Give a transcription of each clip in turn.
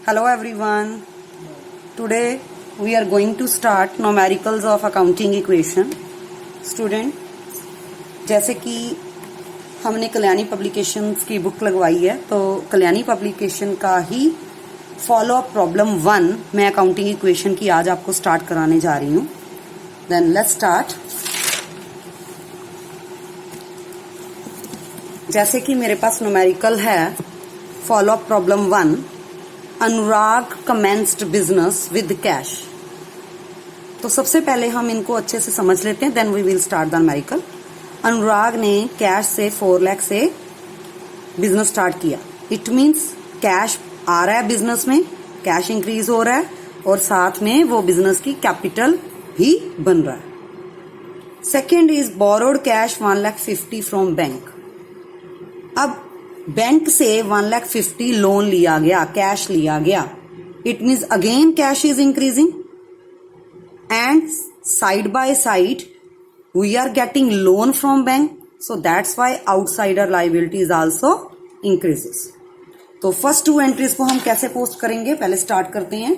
Hello everyone. Today we are going to start numericals of accounting equation. Student, जैसे कि हमने Kalyani publications की book लगवाई है तो कल्याणी पब्लिकेशन का ही फॉलो अप प्रॉब्लम 1 मैं अकाउंटिंग इक्वेशन की आज आपको स्टार्ट कराने जा रही हूँ. Then let's start. जैसे कि मेरे पास न्यूमेरिकल है follow up problem 1. Anurag commenced business with cash. तो सबसे पहले हम इनको अच्छे से समझ लेते हैं, then we will start the numerical. Anurag ने कैश से 4 लाख से बिजनेस स्टार्ट किया. इट मींस कैश आ रहा है बिजनेस में, कैश इंक्रीज हो रहा है और साथ में वो बिजनेस की कैपिटल भी बन रहा है. Second is borrowed cash 1,50,000 from bank. अब बैंक से 1,50,000 लोन लिया गया, कैश लिया गया. It means again cash is increasing and side by side we are getting loan from bank, so that's why outsider liability is also increases. तो first 2 entries को हम कैसे पोस्ट करेंगे पहले स्टार्ट करते हैं.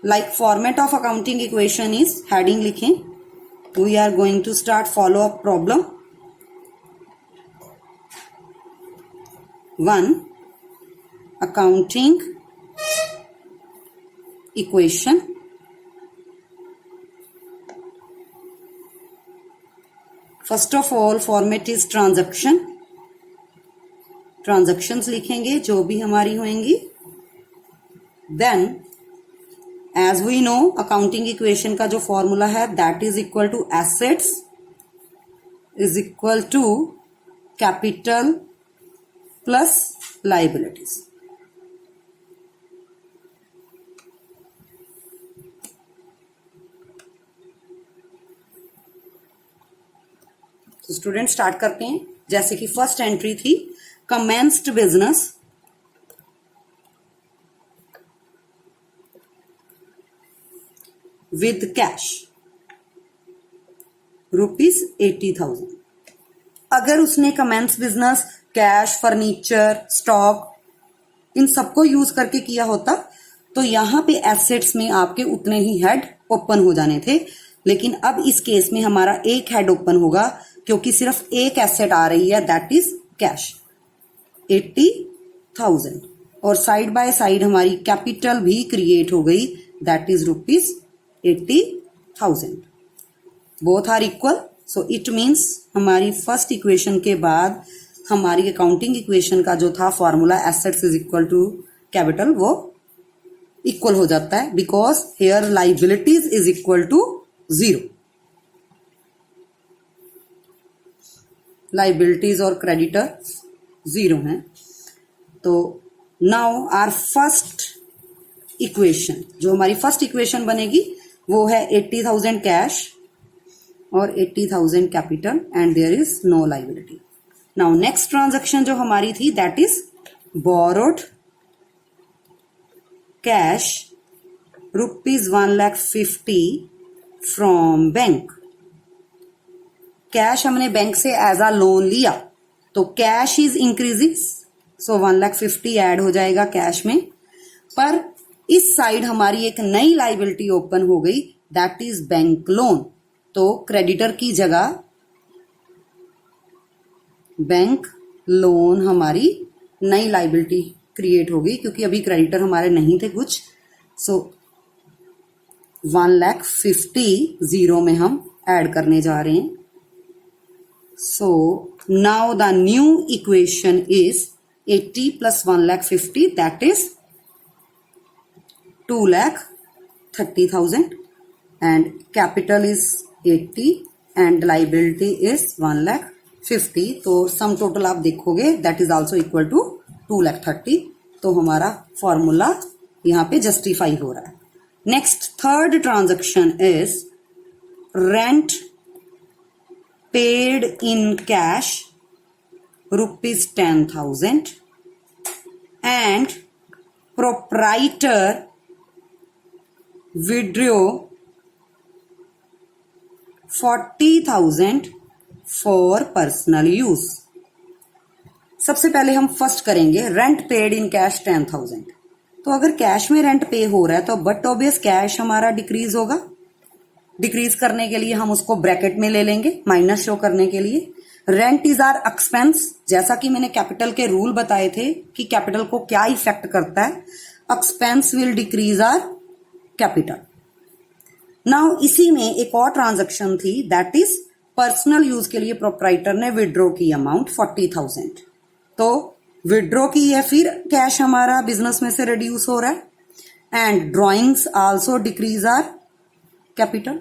Like format of accounting equation is, heading लिखें. We are going to start follow up problem 1 accounting equation. First of all format is transaction. Transactions लिखेंगे जो भी हमारी होंगी. Then as we know accounting equation का जो फॉर्मूला है that is equal to assets is equal to capital plus liabilities. तो student start करते हैं. जैसे कि फर्स्ट एंट्री थी कमेंस्ड बिजनेस विद कैश ₹80,000. अगर उसने commence business cash, furniture, stock इन सबको यूज करके किया होता तो यहां पे एसेट्स में आपके उतने ही हेड ओपन हो जाने थे. लेकिन अब इस केस में हमारा एक हेड ओपन होगा क्योंकि सिर्फ एक एसेट आ रही है दैट इज कैश 80,000 और साइड बाय साइड हमारी कैपिटल भी क्रिएट हो गई that is ₹80,000. Both are equal, so it means हमारी फर्स्ट इक्वेशन के बाद हमारी अकाउंटिंग इक्वेशन का जो था formula assets is equal to capital वो इक्वल हो जाता है because here liabilities is equal to 0. Liabilities और क्रेडिटर 0 हैं. तो नाउ आर फर्स्ट इक्वेशन, जो हमारी फर्स्ट इक्वेशन बनेगी वो है 80,000 कैश और 80,000 capital and there is no liability. Now next transaction जो हमारी थी that is borrowed cash ₹1,50,000 from bank. Cash हमने बैंक से एज अ लोन लिया तो cash is increasing, so 1,50,000 add हो जाएगा कैश में. पर इस साइड हमारी एक नई लाइबिलिटी ओपन हो गई दैट इज बैंक लोन. तो क्रेडिटर की जगह बैंक लोन हमारी नई लाइबिलिटी क्रिएट हो गई क्योंकि अभी क्रेडिटर हमारे नहीं थे कुछ. सो 1,50,000 जीरो में हम ऐड करने जा रहे हैं. So now the new equation is 80 plus 1,50,000 that is 2,30,000 and capital is 80 and liability is 1,50,000. तो सम टोटल आप देखोगे that is also equal to 2,30,000. तो हमारा फॉर्मूला यहां पे जस्टिफाई हो रहा है. Next third transaction is rent paid in cash ₹10,000 and proprietor withdrew 40,000 for personal use. सबसे पहले हम फर्स्ट करेंगे रेंट पेड इन कैश 10,000. तो अगर कैश में रेंट पे हो रहा है तो बट ऑब्वियस कैश हमारा डिक्रीज होगा। डिक्रीज करने के लिए हम उसको ब्रैकेट में ले लेंगे माइनस शो करने के लिए। रेंट इज आर एक्सपेंस, जैसा कि मैंने कैपिटल के रूल बताए थे कि कैपिटल को क्या इफेक्ट करता है, expense will decrease are capital. Now इसी में एक और ट्रांजैक्शन थी, दैट इज पर्सनल यूज के लिए प्रोप्राइटर ने विड्रॉ की अमाउंट 40,000, तो विड्रॉ की है, फिर कैश हमारा बिजनेस में से रिड्यूस हो रहा है and drawings also decrease are capital,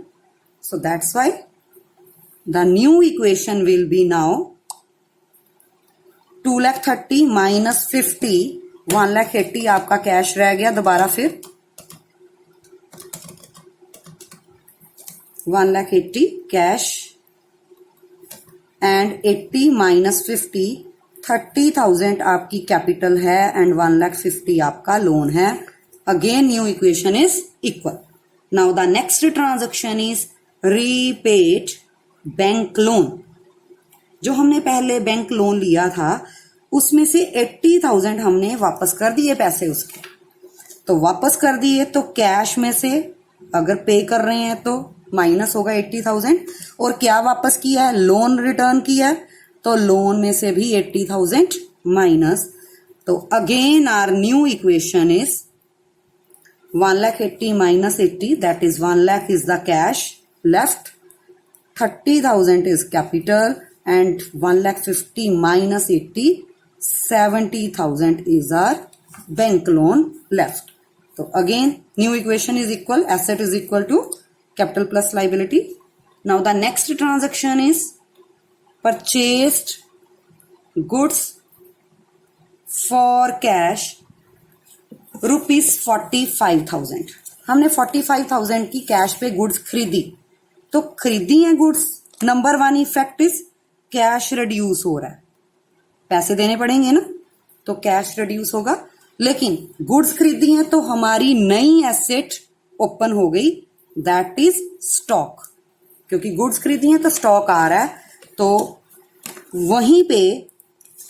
so that's why the new equation will be now 2,30,000 minus 50, 1,80,000 आपका कैश रह गया। दोबारा फिर 1,80,000 कैश एंड 80 माइनस 50, 30,000 आपकी कैपिटल है एंड 1,50,000 आपका लोन है। Again new equation is equal. Now the next transaction is repaid bank loan. जो हमने पहले बैंक लोन लिया था उसमें से 80,000 हमने वापस कर दिए पैसे उसके, तो वापस कर दिए तो कैश में से अगर पे कर रहे हैं तो माइनस होगा 80,000, और क्या वापस किया है, लोन रिटर्न किया है, तो लोन में से भी 80,000 माइनस। तो again our new equation is 1,80,000 minus 80, that is 1,00,000 is the cash left, 30,000 is capital and 1,50,000 minus 80, 70,000 is our bank loan left. So again new equation is equal, asset is equal to capital plus liability. Now the next transaction is purchased goods for cash ₹45,000। हमने 45,000 की cash पे goods खरीदी, तो खरीदी है goods, number 1 effect is cash reduce हो रहा है, पैसे देने पड़ेंगे ना, तो कैश रिड्यूस होगा। लेकिन गुड्स खरीदी हैं तो हमारी नई एसेट ओपन हो गई, दैट इज स्टॉक, क्योंकि गुड्स खरीदी हैं तो स्टॉक आ रहा है, तो वहीं पे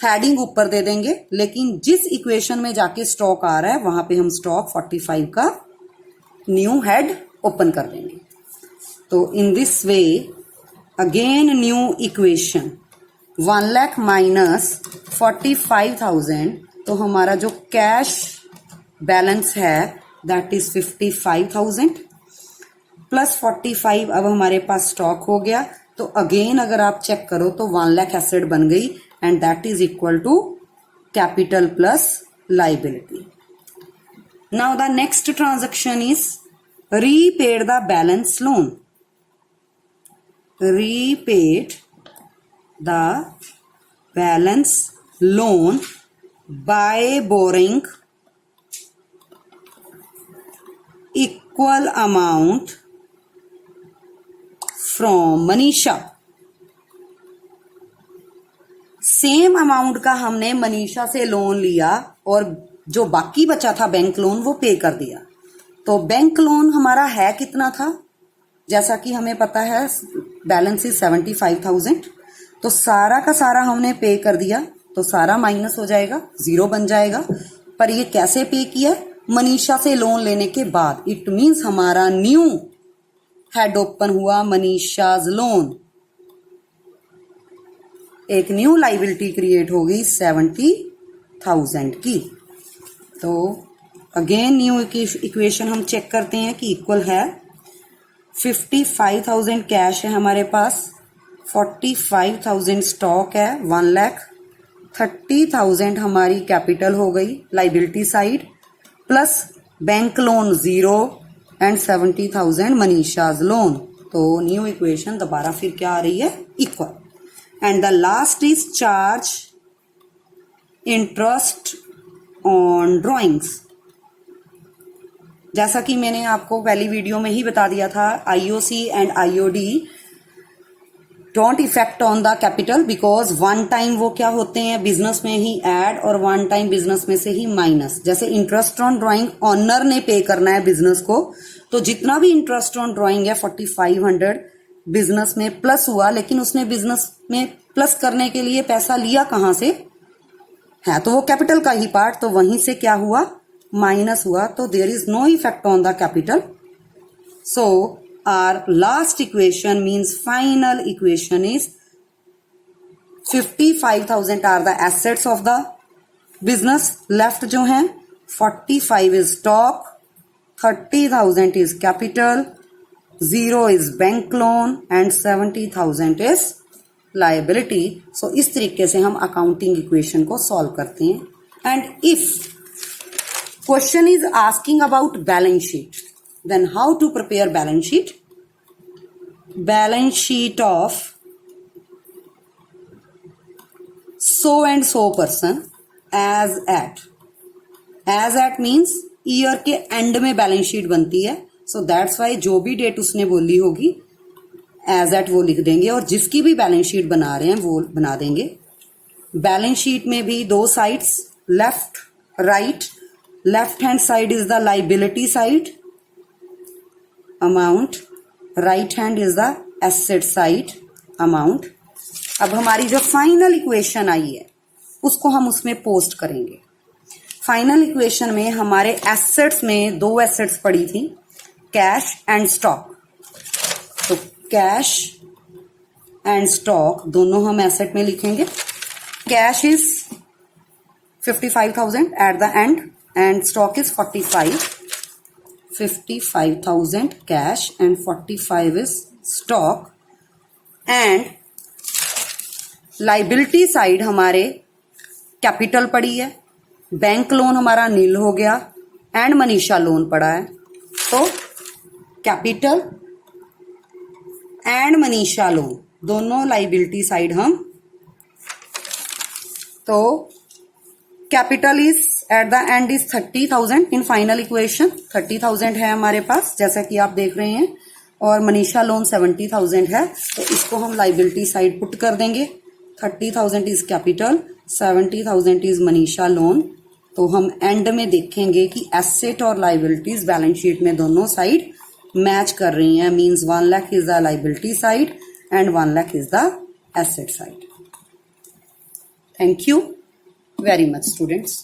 हेडिंग ऊपर दे देंगे, लेकिन जिस इक्वेशन में जाके स्टॉक आ रहा है वहां पे हम स्टॉक 45 का न्यू हेड ओपन कर देंगे। तो in this way again new equation 1,00,000 minus 45,000, तो हमारा जो कैश बैलेंस है दैट इज 55,000 प्लस 45, अब हमारे पास स्टॉक हो गया। तो अगेन अगर आप चेक करो तो 1,00,000 एसेट बन गई and that is equal to capital plus liability. Now the next transaction is repaid the balance loan. Repaid the balance loan by borrowing equal amount from Manisha. Same amount का हमने मनीषा से loan लिया और जो बाकी बचा था बैंक लोन वो पे कर दिया। तो बैंक लोन हमारा है कितना था, जैसा कि हमें पता है बैलेंस इज 75,000, तो सारा का सारा हमने पे कर दिया, तो सारा माइनस हो जाएगा, जीरो बन जाएगा। पर ये कैसे पे किया, मनीषा से लोन लेने के बाद, इट मीन्स हमारा न्यू हेड ओपन हुआ मनीषाज लोन, एक न्यू लाइबिलिटी क्रिएट हो गई 70,000 की। तो अगेन न्यू इक्वेशन हम चेक करते हैं कि इक्वल है, 55,000 कैश है हमारे पास, 45,000 स्टॉक है, 1,00,000, 30,000 हमारी कैपिटल हो गई liability side, plus bank loan 0 and 70,000 Manisha's loan. तो न्यू इक्वेशन दोबारा फिर क्या आ रही है, equal. And the last is charge interest on drawings. जैसा कि मैंने आपको पहली वीडियो में ही बता दिया था, IOC and IOD don't effect on the capital because one time वो क्या होते हैं, बिजनेस में ही ऐड और वन टाइम बिजनेस में से ही माइनस। जैसे इंटरेस्ट ऑन ड्राइंग ऑनर ने पे करना है बिजनेस को, तो जितना भी इंटरेस्ट ऑन ड्राइंग है 4,500 बिजनेस में प्लस हुआ, लेकिन उसने बिजनेस में प्लस करने के लिए पैसा लिया कहां से है, तो वो कैपिटल का ही पार्ट, तो वहीं से क्या हुआ, माइनस हुआ तो there is no effect on the capital. So our last equation means final equation is 55,000 are the assets of the business. Left जो है 45 is stock, 30,000 is capital, 0 is bank loan and 70,000 is liability. So इस तरीके से हम accounting equation को solve करते हैं. And if question is asking about balance sheet, then how to prepare balance sheet. Balance sheet of so and so person as at means year के end में balance sheet बनती है. सो that's Y जो भी date उसने बोली होगी as eight वो लिख देंगे, और जिसकी भी बैलेंस शीट बना रहे हैं वो बना देंगे. बैलेंस शीट में भी दो sides, left right. Left hand side is the liability side amount, right hand is the asset side amount. अब हमारी जो फाइनल इक्वेशन आई है उसको हम उसमें पोस्ट करेंगे. फाइनल इक्वेशन में हमारे एसेट्स में दो एसेट्स पड़ी थी, कैश एंड स्टॉक. तो कैश एंड स्टॉक दोनों हम एसेट में लिखेंगे. Cash is 55,000 at the end and stock is 45. 55,000 cash and 45 is stock. And liability side हमारे कैपिटल पड़ी है, बैंक लोन हमारा नील हो गया एंड मनीषा लोन पड़ा है. तो कैपिटल एंड मनीषा लोन दोनों लाइबिलिटी साइड हम. तो capital is at the end is 30,000 in final equation. 30,000 है हमारे पास जैसा कि आप देख रहे हैं, और मनीषा लोन 70,000 है. तो इसको हम लाइबिलिटी साइड पुट कर देंगे. 30,000 is capital, 70,000 is Manisha loan. तो हम एंड में देखेंगे कि एसेट और लाइबिलिटीज बैलेंस शीट में दोनों साइड मैच कर रही हैं. Means 1 lakh is the liability side and 1 lakh is the asset side. Thank you very much students.